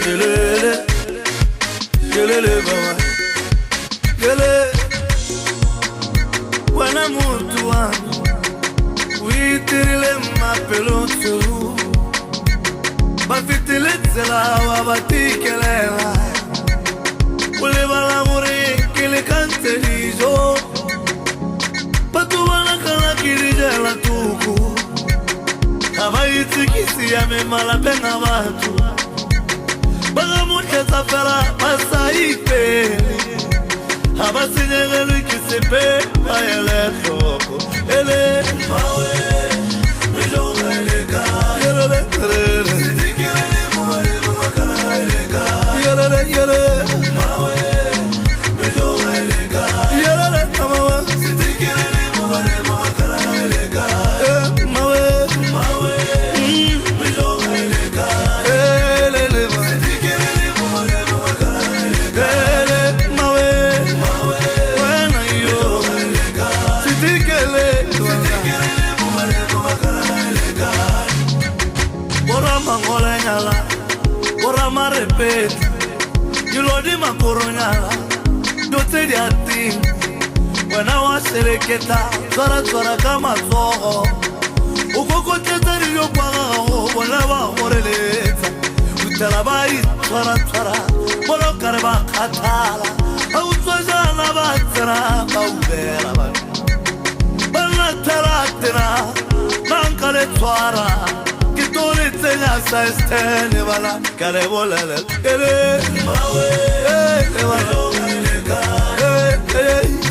Gelele, gelele baba, gelele. Wana mutu wangu uitile mapeloto, bafitile tsela wabatikelela, ule balamuri kile kantelizo, patu wana kala kirijela tuku, abayitikisi ya memala penga batu, baga muke zafera masaipe, abasinyele lukisepe bayele toko, ele mawe mijonga eleka, yelele yelele, sitikele muwale muwakala eleka, yelele yelele, mawe mijonga eleka, yelele mawe, sitikele muwale muwakala eleka, mawe mawe mijonga eleka, elele mawe, sitikele muwale muwakala eleka, ele mawe mawe, wena yo eleka, sitikele muwale muwakala eleka. Bora mangole nyala, bora marepet, yulodi makoro nyala, dote di ati, wena wa sereketa, zara kama zoho, ukoko teta riyo kwa gaho, wena wa moreleta, utelabai zara, bolo kareba katala, autoja na batera, baubera ba, bala teratera, nankale twara, kitole tenya sa estene bala, kare bolele, ele mawe, ele mawe,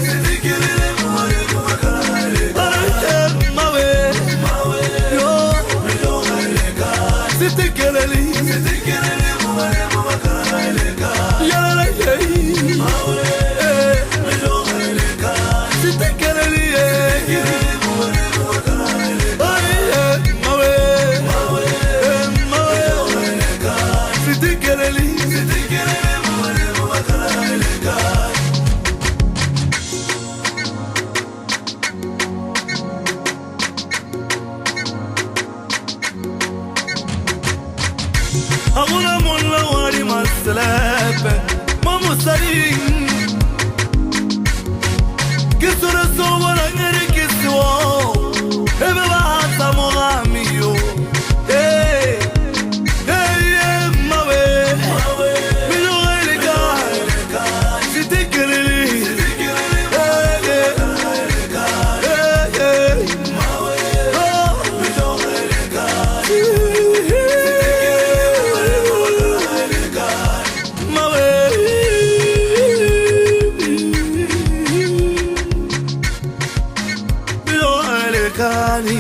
sitikele muwale muwakala eleka, mawe mawe, yo mijonga eleka, sitikele muwale muwakala eleka, yelele mawe mijonga eleka, sitikele muwale muwakala eleka, mawe mawe mijonga eleka, sitikele muwale muwakala eleka. Aguna mulla wari maslebe mamusari kisura so wala ngere kiswo ebe bahata mogamiyo hey mawe mijo eleka sitikele mawe mijo eleka Kani